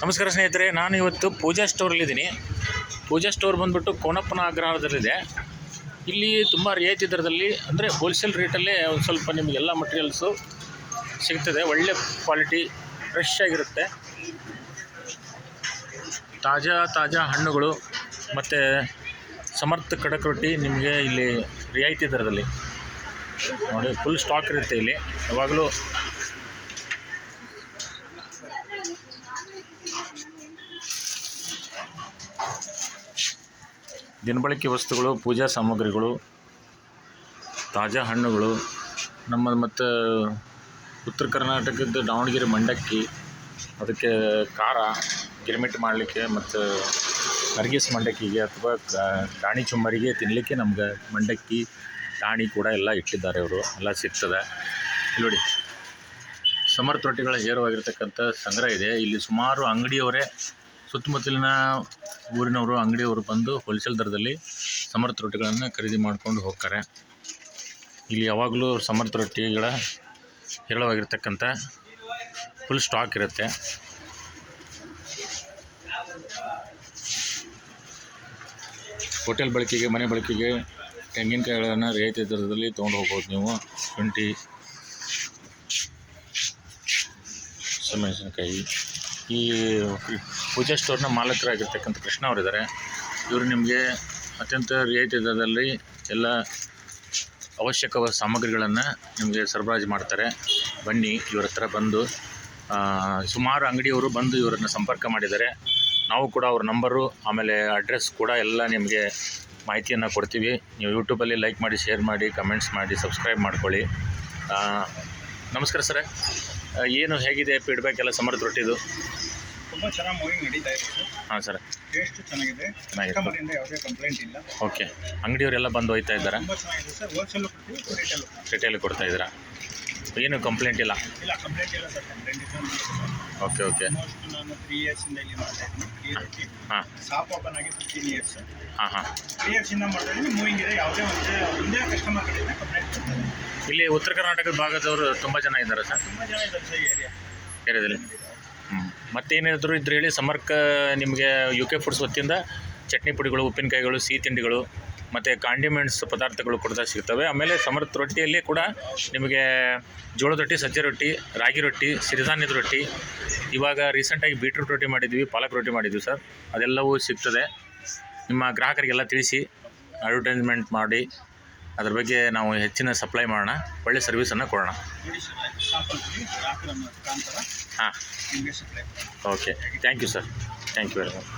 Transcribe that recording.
ನಮಸ್ಕಾರ ಸ್ನೇಹಿತರೆ, ನಾನು ಇವತ್ತು ಪೂಜಾ ಸ್ಟೋರಲ್ಲಿದ್ದೀನಿ. ಪೂಜಾ ಸ್ಟೋರ್ ಬಂದುಬಿಟ್ಟು ಕೋನಪ್ಪನ ಅಗ್ರಹಾರದಲ್ಲಿದೆ. ಇಲ್ಲಿ ತುಂಬ ರಿಯಾಯಿತಿ ದರದಲ್ಲಿ ಅಂದರೆ ಹೋಲ್ಸೇಲ್ ರೇಟಲ್ಲೇ ಒಂದು ಸ್ವಲ್ಪ ನಿಮಗೆಲ್ಲ ಮಟೀರಿಯಲ್ಸು ಸಿಗ್ತದೆ. ಒಳ್ಳೆ ಕ್ವಾಲಿಟಿ, ಫ್ರೆಶ್ ಆಗಿರುತ್ತೆ. ತಾಜಾ ಹಣ್ಣುಗಳು ಮತ್ತು ಸಮರ್ಥ ಖಡಕ್ ರೊಟ್ಟಿ ನಿಮಗೆ ಇಲ್ಲಿ ರಿಯಾಯಿತಿ ದರದಲ್ಲಿ ನೋಡಿ. ಫುಲ್ ಸ್ಟಾಕ್ ಇರುತ್ತೆ ಇಲ್ಲಿ ಯಾವಾಗಲೂ. ದಿನಬಳಕೆ ವಸ್ತುಗಳು, ಪೂಜಾ ಸಾಮಗ್ರಿಗಳು, ತಾಜಾ ಹಣ್ಣುಗಳು, ಮತ್ತು ಉತ್ತರ ಕರ್ನಾಟಕದ ದಾವಣಗೆರೆ ಮಂಡಕ್ಕಿ, ಅದಕ್ಕೆ ಖಾರ ಗಿರ್ಮಿಟ್ ಮಾಡಲಿಕ್ಕೆ ಮತ್ತು ನರ್ಗಿಸ್ ಮಂಡಕ್ಕಿಗೆ ಅಥವಾ ದಾಣಿ ಚುಮ್ಮರಿಗೆ ತಿನ್ನಲಿಕ್ಕೆ ನಮ್ಗೆ ಮಂಡಕ್ಕಿ ದಾಣಿ ಕೂಡ ಎಲ್ಲ ಇಟ್ಟಿದ್ದಾರೆ. ಅವರು ಎಲ್ಲ ಸಿಗ್ತದೆ. ಇಲ್ಲಿ ನೋಡಿ, ಸಮರ್ಥ ರೊಟ್ಟಿಗಳ ಹೇರವಾಗಿರ್ತಕ್ಕಂಥ ಸಂಗ್ರಹ ಇದೆ. ಇಲ್ಲಿ ಸುಮಾರು ಅಂಗಡಿಯವರೇ, ಸುತ್ತಮುತ್ತಲಿನ ಊರಿನವರು, ಅಂಗಡಿಯವರು ಬಂದು ಹೋಲ್ಸೇಲ್ ದರದಲ್ಲಿ ಸಮರ್ಥ ರೊಟ್ಟಿಗಳನ್ನು ಖರೀದಿ ಮಾಡ್ಕೊಂಡು ಹೋಗ್ತಾರೆ. ಇಲ್ಲಿ ಯಾವಾಗಲೂ ಸಮರ್ಥ ರೊಟ್ಟಿಗಳ ಹೇರಳವಾಗಿರ್ತಕ್ಕಂಥ ಫುಲ್ ಸ್ಟಾಕ್ ಇರುತ್ತೆ. ಹೋಟೆಲ್ ಬಳಕೆಗೆ, ಮನೆ ಬಳಕೆಗೆ ತೆಂಗಿನಕಾಯಿಗಳನ್ನು ರಿಯಾಯಿತಿ ದರದಲ್ಲಿ ತೊಗೊಂಡು ಹೋಗ್ಬೋದು ನೀವು. ಶುಂಠಿ, ಮೆಣಸಿನಕಾಯಿ. ಈ ಪೂಜಾ ಸ್ಟೋರ್ನ ಮಾಲಕರಾಗಿರ್ತಕ್ಕಂಥ ಕೃಷ್ಣ ಅವರಿದ್ದಾರೆ. ಇವರು ನಿಮಗೆ ಅತ್ಯಂತ ರಿಯಾಯಿತಿ ದರದಲ್ಲಿ ಎಲ್ಲ ಅವಶ್ಯಕ ಸಾಮಗ್ರಿಗಳನ್ನು ನಿಮಗೆ ಸರಬರಾಜು ಮಾಡ್ತಾರೆ. ಬನ್ನಿ, ಇವರ ಹತ್ರ ಬಂದು ಸುಮಾರು ಅಂಗಡಿಯವರು ಬಂದು ಇವರನ್ನು ಸಂಪರ್ಕ ಮಾಡಿದ್ದಾರೆ. ನಾವು ಕೂಡ ಅವ್ರ ನಂಬರು ಆಮೇಲೆ ಅಡ್ರೆಸ್ ಕೂಡ ಎಲ್ಲ ನಿಮಗೆ ಮಾಹಿತಿಯನ್ನು ಕೊಡ್ತೀವಿ. ನೀವು ಯೂಟ್ಯೂಬಲ್ಲಿ ಲೈಕ್ ಮಾಡಿ, ಶೇರ್ ಮಾಡಿ, ಕಮೆಂಟ್ಸ್ ಮಾಡಿ, ಸಬ್ಸ್ಕ್ರೈಬ್ ಮಾಡ್ಕೊಳ್ಳಿ. ನಮಸ್ಕಾರ ಸರ್, ಏನು ಹೇಗಿದೆ ಫೀಡ್ಬ್ಯಾಕ್ ಎಲ್ಲ ಸಮರ್ಥ ರೊಟ್ಟಿದು? ತುಂಬ ಚೆನ್ನಾಗಿ ಮೂವಿಂಗ್ ನಡೀತಾ ಇದೆ ಸರ್. ಹಾಂ ಸರ್, ಟೇಸ್ಟ್ ಚೆನ್ನಾಗಿದೆ, ಕಸ್ಟಮರಿಂದ ಯಾವುದೇ ಕಂಪ್ಲೇಂಟ್ ಇಲ್ಲ. ಓಕೆ, ಅಂಗಡಿಯವರೆಲ್ಲ ಬಂದು ಹೋಗ್ತಾ ಇದ್ದಾರಾ? ತುಂಬ ಚೆನ್ನಾಗಿದೆ ಸರ್. ಹೋಲ್ಸೇಲು ಕೊಡ್ತೀವಿ, ರಿಟೇಲ್ ಕೊಡ್ತಾ ಇದ್ದೀರಾ? ಏನು ಕಂಪ್ಲೇಂಟ್ ಇಲ್ಲ? ಇಲ್ಲ, ಕಂಪ್ಲೇಂಟ್ ಇಲ್ಲ ಸರ್. ಕಂಪ್ಲೇಂಟ್ ಇಲ್ಲ. ಓಕೆ ಆಲ್ಮೋಸ್ಟ್ ನಾನು 3 ಇಯರ್ಸಿಂದ ಇಲ್ಲಿ ಮಾಡ್ತಾ ಇದ್ದೀನಿ. ಹಾಂ, ಶಾಪ್ ಓಪನ್ ಆಗಿ 15 ಇಯರ್ಸ್. ಹಾಂ 3 ಇಯರ್ಸಿಂದ ಮಾಡ್ತಾ ಇದ್ದೀನಿ. ಮೂವಿಂಗ್ ಇದೆ, ಯಾವುದೇ ಒಂದೇ ಕಸ್ಟಮರ್ ಕಡೆಯಿಂದ ಕಂಪ್ಲೇಂಟ್ ಕೊಡ್ತಾರೆ. ಇಲ್ಲಿ ಉತ್ತರ ಕರ್ನಾಟಕದ ಭಾಗದವರು ತುಂಬ ಜನ ಇದ್ದಾರೆ ಸರ್? ತುಂಬ ಜನ ಇದ್ದಾರೆ ಸರ್ ಏರಿಯಾದಲ್ಲಿ. ಮತ್ತೇನಾದರೂ ಇದ್ರೆ ಹೇಳಿ. ಸಮರ್ಕ ನಿಮಗೆ UK ಫುಡ್ಸ್ ವತಿಯಿಂದ ಚಟ್ನಿ ಪುಡಿಗಳು, ಉಪ್ಪಿನಕಾಯಿಗಳು, ಸಿಹಿ ತಿಂಡಿಗಳು ಮತ್ತು ಕಾಂಡಿಮೆಂಟ್ಸ್ ಪದಾರ್ಥಗಳು ಕೂಡ ಸಿಗ್ತವೆ. ಆಮೇಲೆ ಸಮರ್ಥ ರೊಟ್ಟಿಯಲ್ಲಿ ಕೂಡ ನಿಮಗೆ ಜೋಳದ ರೊಟ್ಟಿ, ಸಜ್ಜೆ ರೊಟ್ಟಿ, ರಾಗಿ ರೊಟ್ಟಿ, ಸಿರಿಧಾನ್ಯದ ರೊಟ್ಟಿ, ಇವಾಗ ರೀಸೆಂಟಾಗಿ ಬೀಟ್ರೂಟ್ ರೊಟ್ಟಿ ಮಾಡಿದ್ವಿ, ಪಾಲಕ್ ರೊಟ್ಟಿ ಮಾಡಿದ್ವಿ ಸರ್. ಅದೆಲ್ಲವೂ ಸಿಗ್ತದೆ. ನಿಮ್ಮ ಗ್ರಾಹಕರಿಗೆಲ್ಲ ತಿಳಿಸಿ, ಅಡ್ವರ್ಟೈಸ್ಮೆಂಟ್ ಮಾಡಿ, ಅದ್ರ ಬಗ್ಗೆ ನಾವು ಹೆಚ್ಚಿನ ಸಪ್ಲೈ ಮಾಡೋಣ, ಒಳ್ಳೆ ಸರ್ವಿಸನ್ನು ಕೊಡೋಣ. ಹಾಂ, okay, thank you sir. Thank you very much.